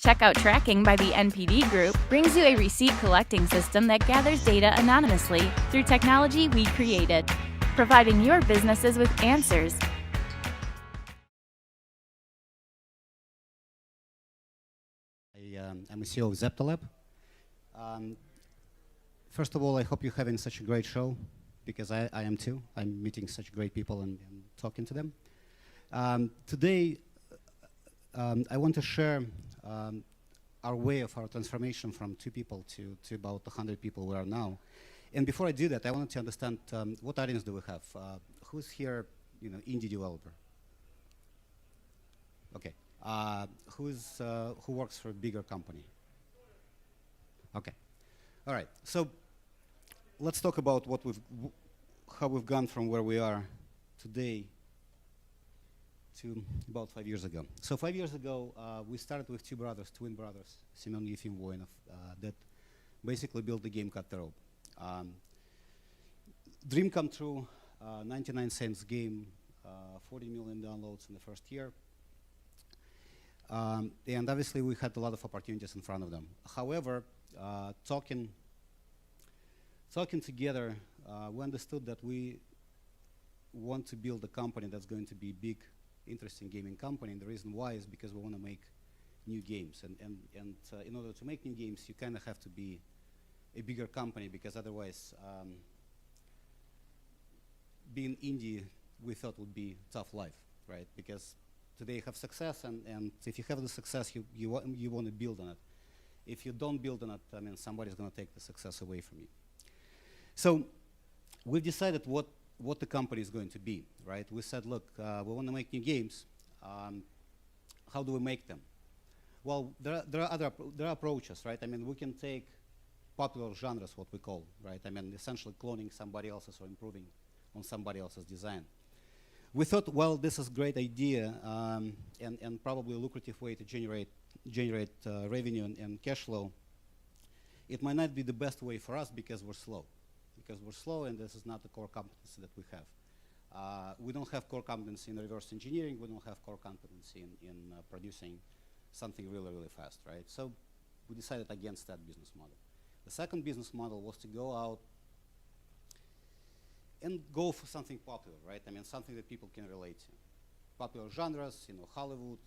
Checkout tracking by the NPD Group brings you a receipt collecting system that gathers data anonymously through technology we created, providing your businesses with answers. I'm a CEO of Zeptolab. First of all, I hope you're having such a great show, because I am too. I'm meeting such great people and talking to them. Today, I want to share our way of our transformation from 2 people to about 100 people we are now. And before I do that, I wanted to understand what audience do we have? Who's here, indie developer? Okay. Who works for a bigger company? Okay. All right. So let's talk about how we've gone from where we are today to about 5 years ago. So 5 years ago, we started with 2 brothers, twin brothers, Semyon and Yefim Voinov, that basically built the game Cut the Rope. Dream come true, 99 cents game, 40 million downloads in the first year. And obviously, we had a lot of opportunities in front of them. However, talking together, we understood that we want to build a company that's going to be big, interesting gaming company. And the reason why is because we want to make new games. And in order to make new games, you kind of have to be a bigger company, because otherwise, being indie, we thought would be tough life, right? Because today you have success, and if you have the success, you want to build on it. If you don't build on it, I mean, somebody's going to take the success away from you. So we've decided what the company is going to be, right? We said, look, we want to make new games. How do we make them? Well, there are approaches, right? I mean, we can take popular genres, what we call, right? I mean, essentially cloning somebody else's or improving on somebody else's design. We thought, well, this is a great idea and probably a lucrative way to generate revenue and cash flow. It might not be the best way for us because we're slow. And this is not the core competency that we have. We don't have core competency in reverse engineering. We don't have core competency in producing something really, really fast, right? So we decided against that business model. The second business model was to go out and go for something popular, right? I mean, something that people can relate to. Popular genres, Hollywood,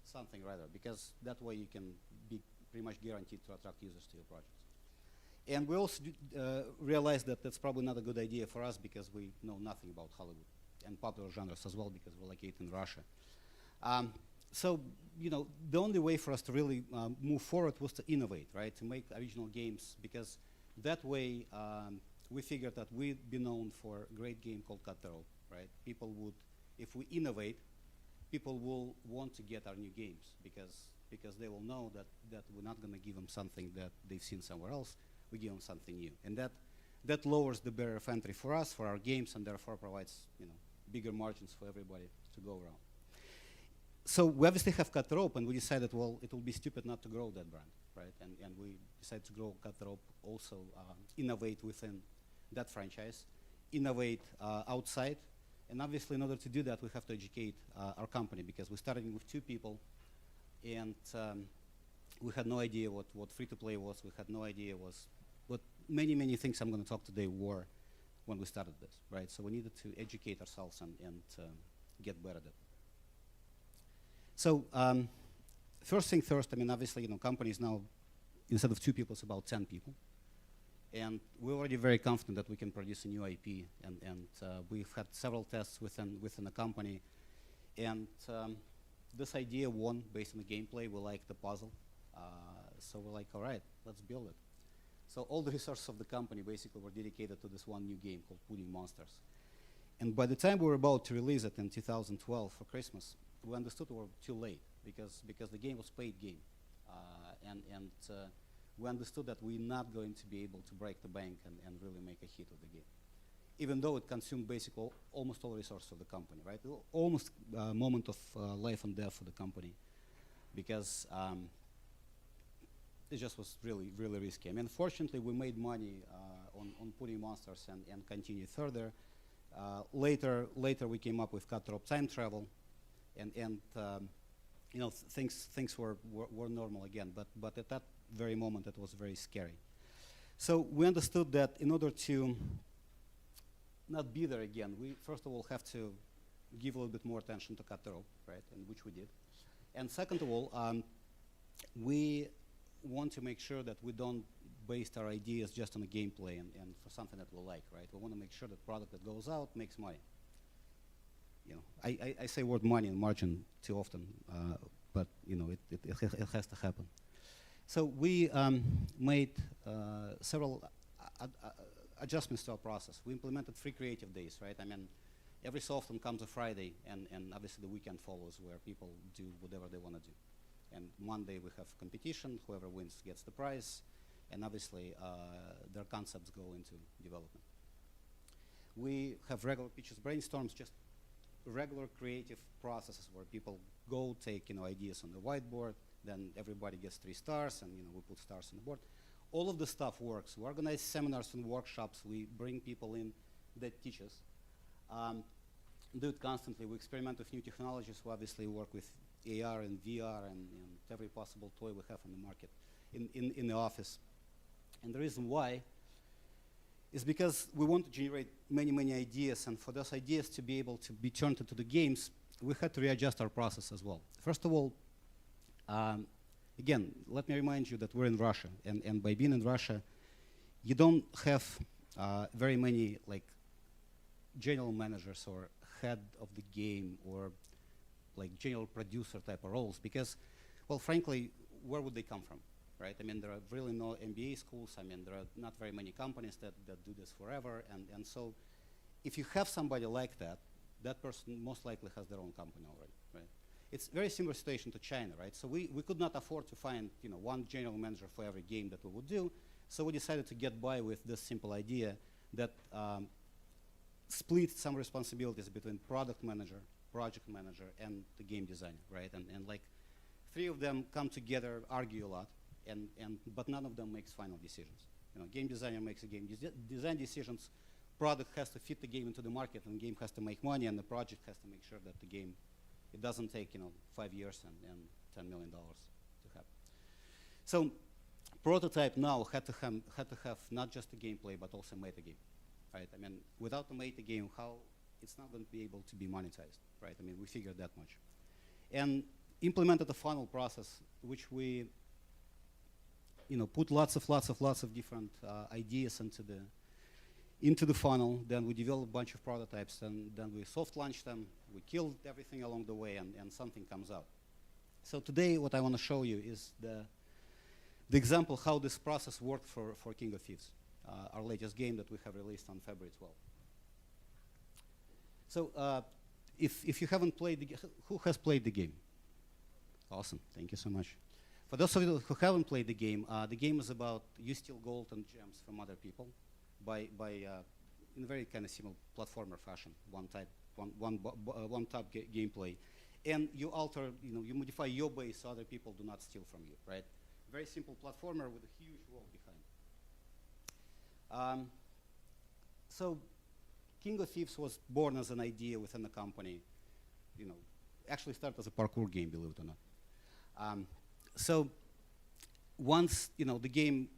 something rather, because that way you can be pretty much guaranteed to attract users to your projects. And we also realized that that's probably not a good idea for us, because we know nothing about Hollywood and popular genres as well, because we're located in Russia. So, the only way for us to really move forward was to innovate, right? To make original games, because that way we figured that we'd be known for a great game called Cut the Rope, right? People would, if we innovate, people will want to get our new games, because they will know that we're not going to give them something that they've seen somewhere else. We give them something new, and that lowers the barrier of entry for us, for our games, and therefore provides bigger margins for everybody to go around. So we obviously have Cut the Rope, and we decided, well, it will be stupid not to grow that brand, right? And we decided to grow Cut the Rope, also innovate within that franchise, innovate outside. And obviously, in order to do that, we have to educate our company, because we're starting with 2 people, and we had no idea what free-to-play was. We had no idea what many things I'm going to talk today were when we started this, right? So we needed to educate ourselves and get better at it. So first thing first, I mean, obviously, companies now, instead of 2 people, it's about 10 people. And we're already very confident that we can produce a new IP, and we've had several tests within the company. And this idea won based on the gameplay. We liked the puzzle. So we're like, all right, let's build it. So all the resources of the company basically were dedicated to this one new game called Pudding Monsters. And by the time we were about to release it in 2012 for Christmas, we understood we were too late, because the game was a paid game. And we understood that we're not going to be able to break the bank and really make a hit of the game, even though it consumed basically almost all resources of the company, right? Almost a moment of life and death for the company, because it just was really, really risky. I mean, fortunately, we made money on Pudding Monsters and continued further. Later we came up with Cut the Rope Time Travel, and things were normal again. But at that very moment, it was very scary. So we understood that in order to not be there again, we first of all have to give a little bit more attention to cut the rope, right? And which we did. And second of all, we want to make sure that we don't base our ideas just on a gameplay and for something that we like, right? We want to make sure that product that goes out makes money. I say word money and margin too often, but it has to happen. So we made several adjustments to our process. We implemented 3 creative days, right? I mean, every so often comes a Friday, and obviously the weekend follows, where people do whatever they want to do. And Monday we have competition. Whoever wins gets the prize, and obviously their concepts go into development. We have regular pitches, brainstorms, just regular creative processes where people go take ideas on the whiteboard. Then everybody gets 3 stars, and we put stars on the board. All of the stuff works. We organize seminars and workshops. We bring people in that teach us. Do it constantly. We experiment with new technologies. We obviously work with AR and VR and every possible toy we have on the market in the office. And the reason why is because we want to generate many ideas, and for those ideas to be able to be turned into the games, we had to readjust our process as well. First of all, again, let me remind you that we're in Russia, and by being in Russia, you don't have very many general managers or head of the game or general producer type of roles, because, well, frankly, where would they come from, right? I mean, there are really no MBA schools. I mean, there are not very many companies that do this forever, and so if you have somebody like that, that person most likely has their own company already, right? It's a very similar situation to China, right? So we could not afford to find one general manager for every game that we would do, so we decided to get by with this simple idea that split some responsibilities between product manager, project manager, and the game designer, right? And 3 of them come together, argue a lot, but none of them makes final decisions. Game designer makes a game design decisions, product has to fit the game into the market, and the game has to make money, and the project has to make sure that the game, it doesn't take 5 years and $10 million to happen. So prototype now had to have not just a gameplay, but also metagame, right? I mean, without the metagame, it's not going to be able to be monetized, right? I mean, we figured that much. And implemented a funnel process, which we put lots of different ideas into the funnel. Then we developed a bunch of prototypes, and then we soft launched them. We killed everything along the way, and something comes out. So today, what I want to show you is the example how this process worked for King of Thieves, our latest game that we have released on February 12th. So if you haven't played who has played the game? Awesome, thank you so much. For those of you who haven't played the game is about you steal gold and gems from other people by in a very kind of similar platformer fashion, one top gameplay, and you alter, you modify your base so other people do not steal from you, right? Very simple platformer with a huge world behind. So King of Thieves was born as an idea within the company. Actually started as a parkour game, believe it or not. So once the game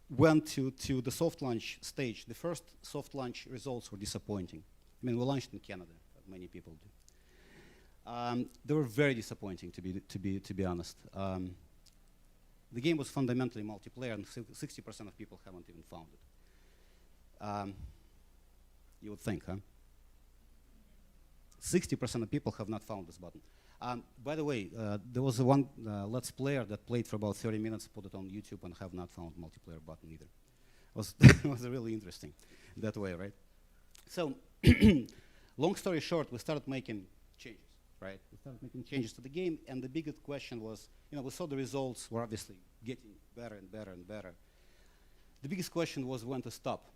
went to the soft launch stage, the first soft launch results were disappointing. I mean, we launched in Canada, as many people do. They were very disappointing, to be honest. The game was fundamentally multiplayer, and 60% of people haven't even found it. You would think, huh? 60% of people have not found this button. By the way, there was one Let's Player that played for about 30 minutes, put it on YouTube, and have not found multiplayer button either. It was really interesting that way, right? So, long story short, we started making changes, right? We started making changes to the game, and the biggest question was, we saw the results were obviously getting better and better and better. The biggest question was when to stop,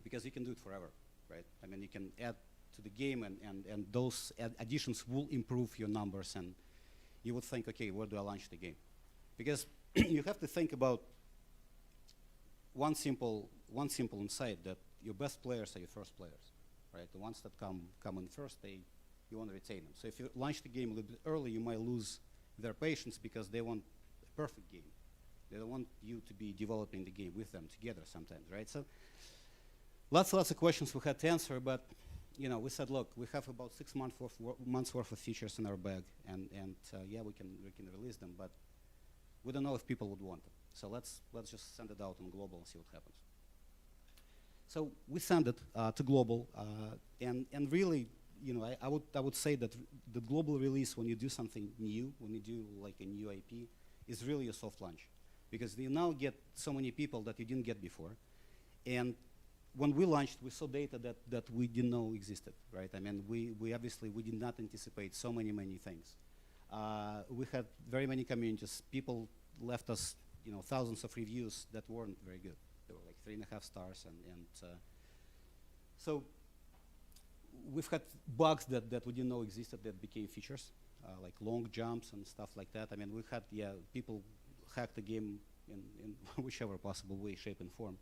because you can do it forever, right? I mean, you can add to the game, and those additions will improve your numbers, and you would think, okay, where do I launch the game? Because you have to think about one simple insight, that your best players are your first players, right? The ones that come in first, they you want to retain them. So if you launch the game a little bit early, you might lose their patience because they want a perfect game. They don't want you to be developing the game with them together sometimes, right? So lots of questions we had to answer, but we said, look, we have about 6 months worth of features in our bag, and yeah, we can release them, but we don't know if people would want them. So let's just send it out on global and see what happens. So we send it to global, and really, I would say that the global release, when you do something new, when you do like a new IP, is really a soft launch, because you now get so many people that you didn't get before, and when we launched, we saw data that we didn't know existed, right? I mean, we obviously we did not anticipate so many things. We had very many communities. People left us, thousands of reviews that weren't very good. They were like 3.5 stars, and so we've had bugs that we didn't know existed that became features, like long jumps and stuff like that. I mean, we had people hack the game in whichever possible way, shape, and form.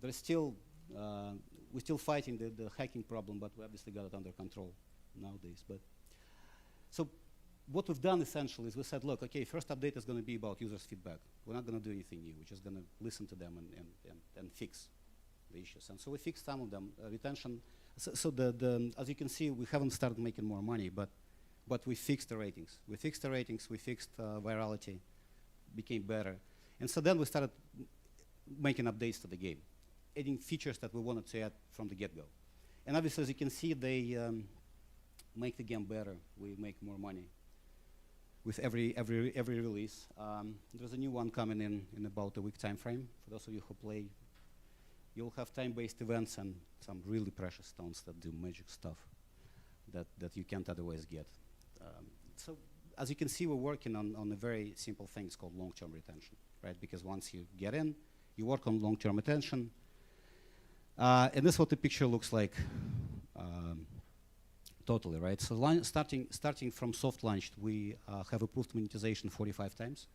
There's still we're still fighting the hacking problem, but we obviously got it under control nowadays. But so what we've done essentially is we said, look, okay, first update is going to be about users' feedback. We're not going to do anything new. We're just going to listen to them and fix the issues. And so we fixed some of them. Retention. So as you can see, we haven't started making more money, but we fixed the ratings. We fixed the ratings. We fixed virality. Became better. And so then we started making updates to the game, adding features that we wanted to add from the get-go. And obviously, as you can see, they make the game better. We make more money with every release. There's a new one coming in about a week time frame. For those of you who play, you'll have time-based events and some really precious stones that do magic stuff that you can't otherwise get. So as you can see, we're working on a very simple thing. It's called long-term retention, right? Because once you get in, you work on long-term retention. And this is what the picture looks like totally, right? So starting from soft launch, we have approved monetization 45 times.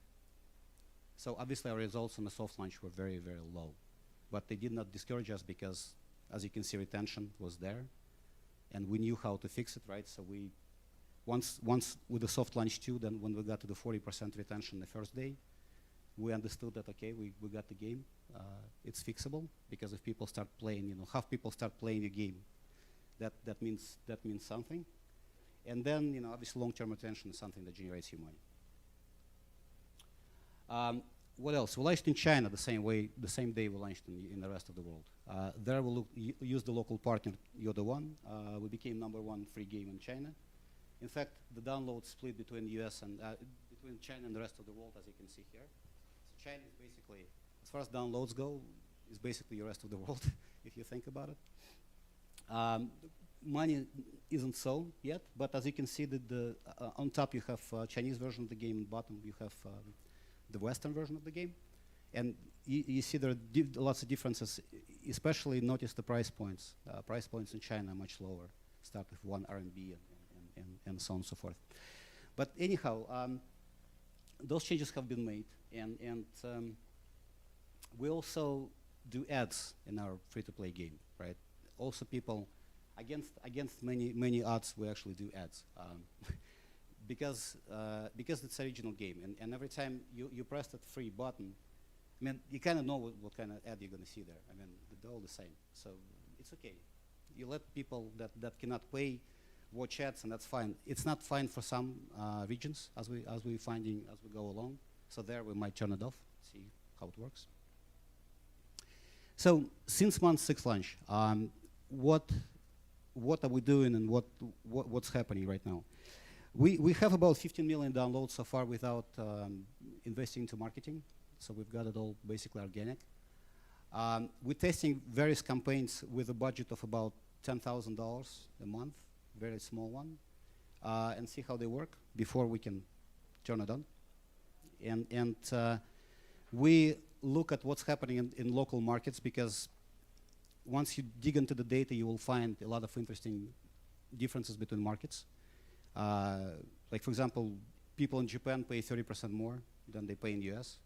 So obviously our results on the soft launch were very low. But they did not discourage us because, as you can see, retention was there. And we knew how to fix it, right? So we, once with the soft launch 2, then when we got to the 40% retention the first day, we understood that, okay, we got the game. It's fixable, because if people start playing, half people start playing the game, that means something. And then, obviously, long-term retention is something that generates you money. What else? We launched in China the same day we launched in the rest of the world. There we used the local partner Yoda One. We became #1 free game in China. In fact, the download split between US and between China and the rest of the world, as you can see here. So China is basically, as far as downloads go, is basically the rest of the world, if you think about it. Money isn't so yet, but as you can see, on top you have Chinese version of the game, and bottom you have the Western version of the game. And you see there are lots of differences, especially notice the price points. Price points in China are much lower, start with 1 RMB and so on and so forth. But anyhow, those changes have been made, and we also do ads in our free-to-play game, right? Also, people against many odds, we actually do ads because it's a original game, and every time you press that free button, I mean, you kind of know what kind of ad you're going to see there. I mean, they're all the same, so it's okay. You let people that cannot pay watch ads, and that's fine. It's not fine for some regions, as we're finding as we go along. So there we might turn it off, see how it works. So since month 6 launch, what are we doing, and what's happening right now? We have about 15 million downloads so far without investing into marketing. So we've got it all basically organic. We're testing various campaigns with a budget of about $10,000 a month, very small one, and see how they work before we can turn it on. And we look at what's happening in local markets, because once you dig into the data, you will find a lot of interesting differences between markets. Like, for example, people in Japan pay 30% more than they pay in the US.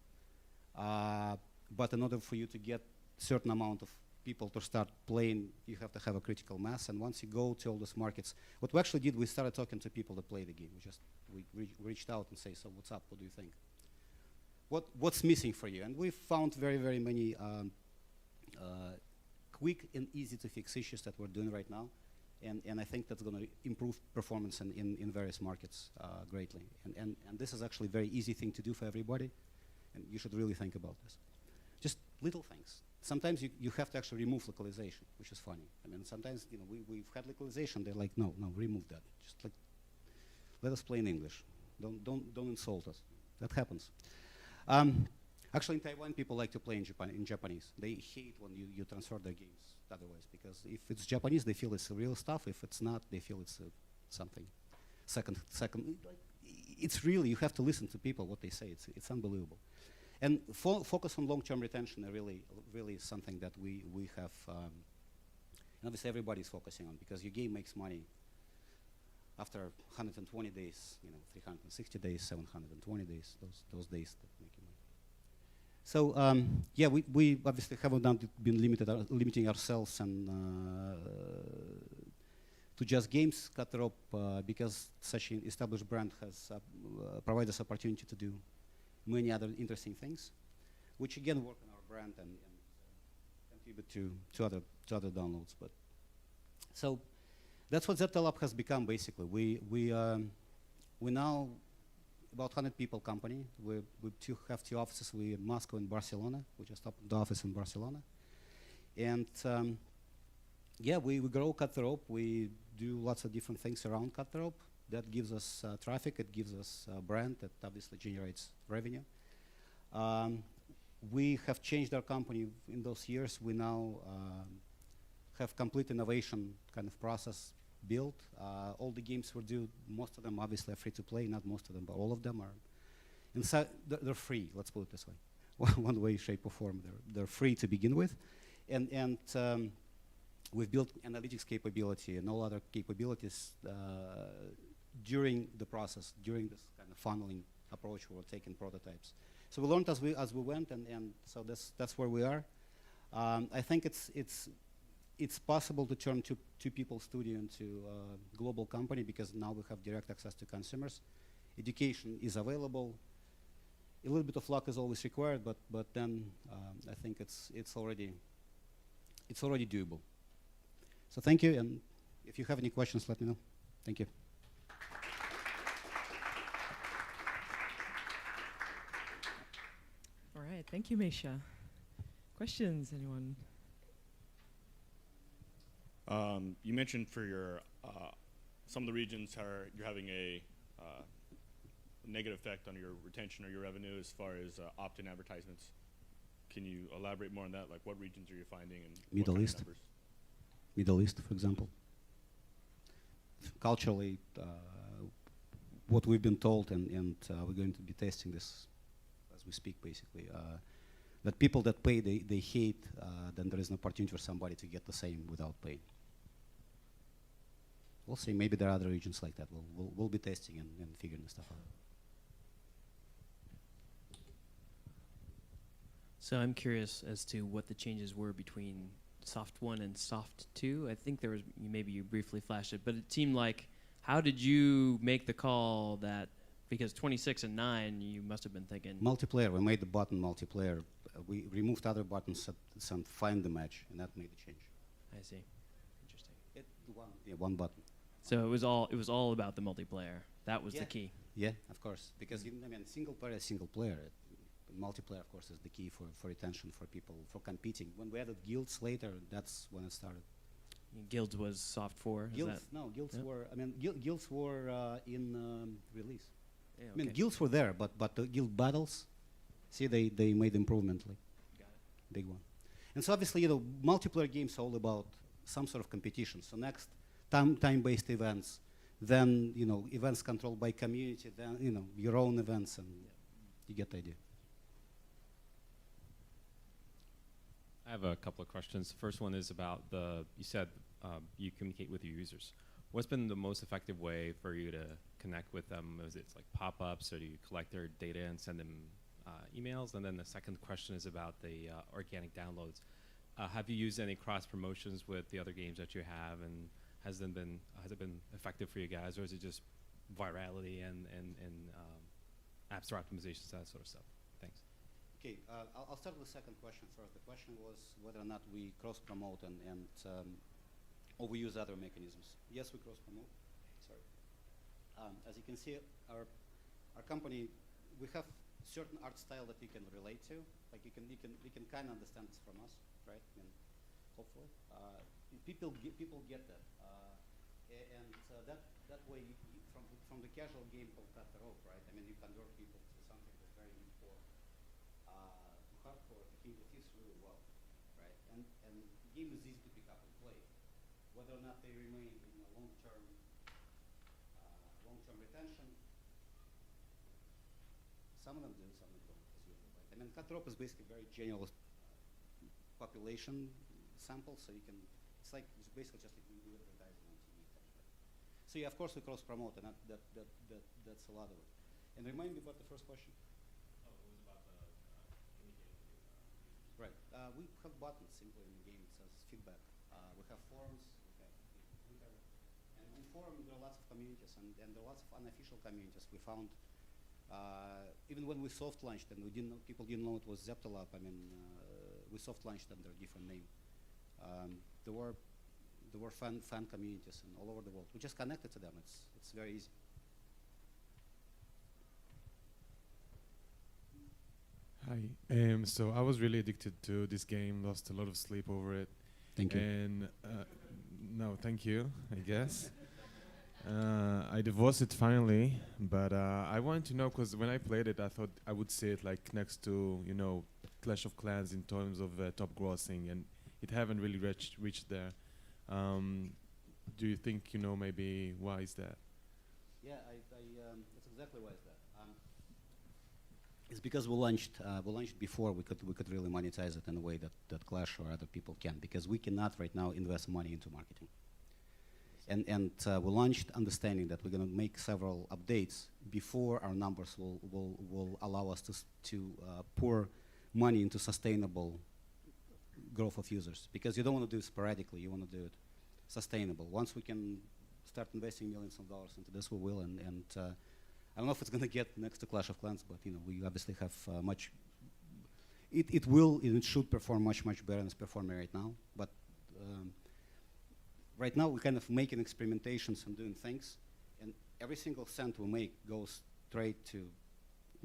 But in order for you to get certain amount of people to start playing, you have to have a critical mass. And once you go to all those markets, what we actually did, we started talking to people that play the game. We reached out and say, so what's up? What do you think? What's missing for you? And we found very, very many quick and easy to fix issues that we're doing right now. And I think that's going to improve performance in various markets greatly. And this is actually a very easy thing to do for everybody. And you should really think about this. Just little things. Sometimes you have to actually remove localization, which is funny. I mean, sometimes we've had localization. They're like, no, remove that. Just like, let us play in English. Don't insult us. That happens. Actually, in Taiwan, people like to play in Japanese. They hate when you transfer their games otherwise, because if it's Japanese, they feel it's real stuff. If it's not, they feel it's something. Second, it's really, you have to listen to people, what they say. It's unbelievable. And focus on long-term retention are really something that we have, and obviously everybody's focusing on, because your game makes money after 120 days, 360 days, 720 days, those days that make you money. So yeah, we obviously haven't been limiting ourselves and to just games, Cutthroat, because such an established brand has provided us opportunity to do many other interesting things, which again work on our brand and contribute to other downloads. But so that's what Zeptolab has become basically. We now about 100 people company. We have two offices. We in Moscow and Barcelona. We just opened the office in Barcelona, and yeah, we grow Cutthroat. We do lots of different things around Cutthroat. That gives us traffic. It gives us a brand that obviously generates revenue. We have changed our company in those years. We now have complete innovation kind of process built. All the games we do, most of them obviously are free to play. Not most of them, but all of them are. Inside, they're free. Let's put it this way, one way, shape, or form. They're free to begin with, and we've built analytics capability and all other capabilities during the process, during this kind of funneling approach. We were taking prototypes. So we learned as we went, and so that's where we are. I think it's possible to turn two people studio into a global company, because now we have direct access to consumers. Education is available. A little bit of luck is always required, but then I think it's already doable. So thank you, and if you have any questions, let me know. Thank you. All right, thank you, Misha. Questions, anyone? You mentioned for your some of the regions you're having a negative effect on your retention or your revenue as far as opt-in advertisements. Can you elaborate more on that? Like, what regions are you finding, and Middle East. Numbers? Middle East, for example. Culturally, what we've been told, and we're going to be testing this as we speak, basically, that people that pay, they hate, then there is an opportunity for somebody to get the same without paying. We'll see. Maybe there are other regions like that. We'll be testing and figuring this stuff out. So I'm curious as to what the changes were between Soft 1 and Soft 2. I think there was, maybe you briefly flashed it, but it seemed like, how did you make the call that, because 26 and 9, you must have been thinking. Multiplayer, we made the button multiplayer. We removed other buttons and find the match, and that made the change. I see. Interesting. One button. So it was all about the multiplayer. That was the key. Yeah, of course. Because single player is single player. Multiplayer, of course, is the key for retention, for people, for competing. When we added guilds later, that's when it started. Guilds was Soft 4? Guilds were, guilds were in release. Yeah, okay. Guilds were there, but the guild battles, see, they made improvement, like Got it. big one. And so obviously, multiplayer games are all about some sort of competition. So next, time-based events, then, events controlled by community, then, your own events, and you get the idea. I have a couple of questions. The first one is about you said you communicate with your users. What's been the most effective way for you to connect with them? Is it like pop-ups, or do you collect their data and send them emails? And then the second question is about the organic downloads. have you used any cross promotions with the other games that you have, and has it been effective for you guys, or is it just virality and app store optimizations, that sort of stuff? Thanks. Okay, I'll start with the second question first. The question was whether or not we cross-promote and or we use other mechanisms. Yes, we cross-promote. Sorry. As you can see, our company, we have certain art style that you can relate to. Like you can kind of understand this from us, right? I mean, hopefully, people get that, and that way, from the casual game called Cut the Rope, right? I mean, you convert people to something that's very hardcore, hardcore. The Thieves really well, right? And the game is easy to pick up and play. Whether or not they remain in a long-term retention, some of them do, some of them don't, as usual, right? I mean, Cut the Rope is basically very general population sample, so you can. It's basically just like we do advertising on TV. So yeah, of course we cross-promote, and that's a lot of it. And remind me about the first question. Oh, it was about the communicating with users. Right. We have buttons simply in the game. It says feedback. We have forums. We have Twitter. And in forum there are lots of communities, and there are lots of unofficial communities. We found even when we soft launched and people didn't know it was Zeptolab. I mean, we soft launched under a different name. There were fan communities and all over the world. We just connected to them. It's very easy. Hi. So I was really addicted to this game. Lost a lot of sleep over it. Thank you. And no, thank you. I guess. I divorced it finally, but I wanted to know because when I played it, I thought I would see it like next to Clash of Clans in terms of top grossing, and it haven't really reached there. Do you think maybe why is that? Yeah, that's exactly why is that. It's because we launched before we could really monetize it in a way that Clash or other people can, because we cannot right now invest money into marketing. And we launched understanding that we're going to make several updates before our numbers will allow us to pour money into sustainable growth of users, because you don't want to do it sporadically. You want to do it sustainable. Once we can start investing millions of dollars into this, we will. And I don't know if it's going to get next to Clash of Clans, but we obviously have much. It will and it should perform much better than it's performing right now. But right now we're kind of making experimentations and doing things, and every single cent we make goes straight to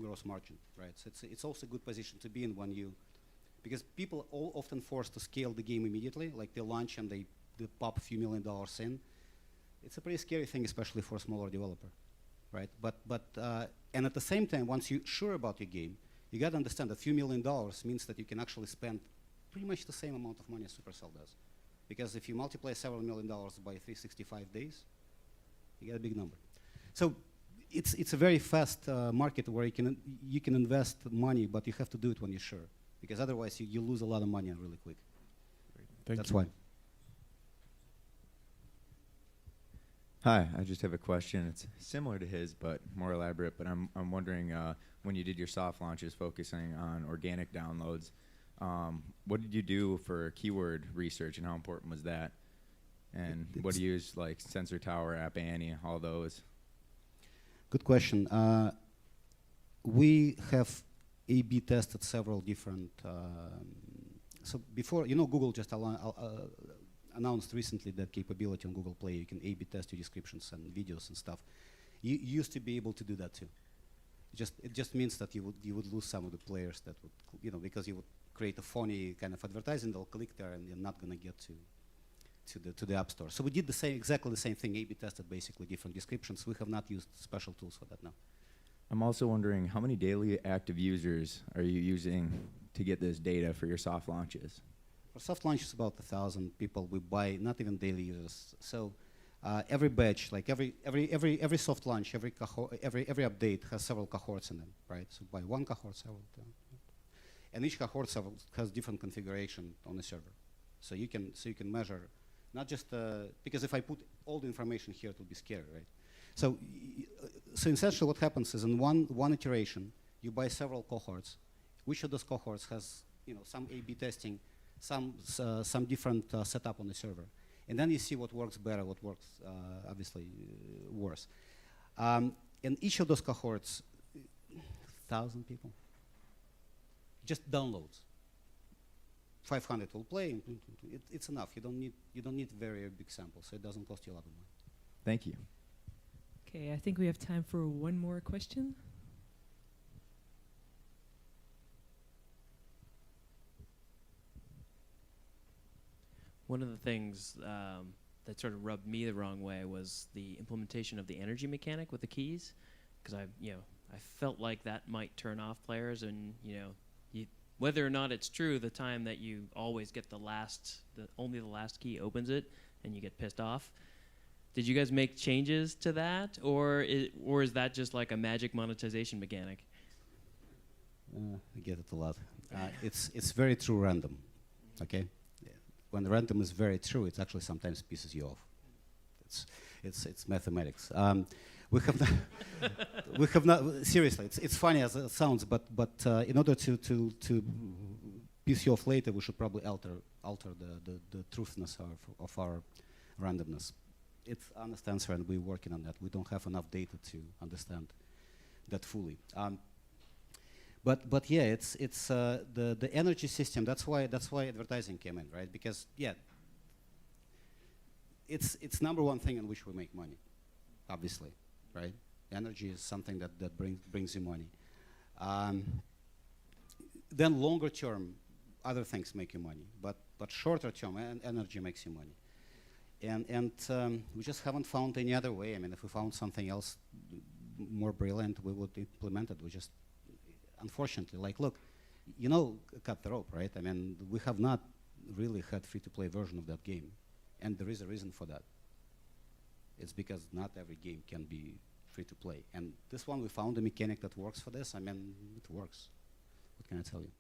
gross margin, right? So it's also a good position to be in because people are often forced to scale the game immediately, like they launch and they pop a few $1 million in. It's a pretty scary thing, especially for a smaller developer, right? But and at the same time, once you're sure about your game, you got to understand that a few $1 million means that you can actually spend pretty much the same amount of money as Supercell does. Because if you multiply several $1 million by 365 days, you get a big number. So it's a very fast market where you can invest money, but you have to do it when you're sure, because otherwise you lose a lot of money really quick. That's why. Hi, I just have a question. It's similar to his, but more elaborate. But I'm wondering when you did your soft launches, focusing on organic downloads, what did you do for keyword research, and how important was that? And what do you use, like Sensor Tower, App Annie, all those? Good question. We have A/B tested several different. So before, Google just announced recently that capability on Google Play. You can A/B test your descriptions and videos and stuff. You used to be able to do that too. It just means that you would lose some of the players that would, because you would create a phony kind of advertising. They'll click there and you're not going to get to the App Store. So we did exactly the same thing. A/B tested basically different descriptions. We have not used special tools for that now. I'm also wondering how many daily active users are you using to get this data for your soft launches? For soft launch, it's about 1,000 people we buy, not even daily users. So every batch, like every soft launch, every update has several cohorts in them, right? So by one cohort, several, and each cohort has different configuration on the server. So you can measure, not just because if I put all the information here, it will be scary, right? So essentially, what happens is in one iteration, you buy several cohorts. Which of those cohorts has some A/B testing some different setup on the server. And then you see what works better, what works obviously worse. And each of those cohorts, 1,000 people, just downloads. 500 will play. And it's enough. You don't need very big samples, so it doesn't cost you a lot of money. Thank you. Okay, I think we have time for one more question. One of the things that sort of rubbed me the wrong way was the implementation of the energy mechanic with the keys, because I felt like that might turn off players, and whether or not it's true, the time that you always get only the last key opens it, and you get pissed off. Did you guys make changes to that, or is that just like a magic monetization mechanic? I get it a lot. It's very true random, okay? When the random is very true, it actually sometimes pisses you off. It's mathematics. We have not seriously. It's funny as it sounds, but in order to piss you off later, we should probably alter the truthness of our randomness. It's honest answer, and we're working on that. We don't have enough data to understand that fully. But yeah, it's the energy system. That's why advertising came in, right? Because yeah, it's number one thing in which we make money, obviously, right? Energy is something that brings you money. Then longer term, other things make you money, but shorter term, energy makes you money. And we just haven't found any other way. I mean, if we found something else more brilliant, we would implement it. We just, unfortunately, like, look, cut the rope, right? I mean, we have not really had free-to-play version of that game, and there is a reason for that. It's because not every game can be free-to-play, and this one we found a mechanic that works for this. I mean, it works. What can I tell you?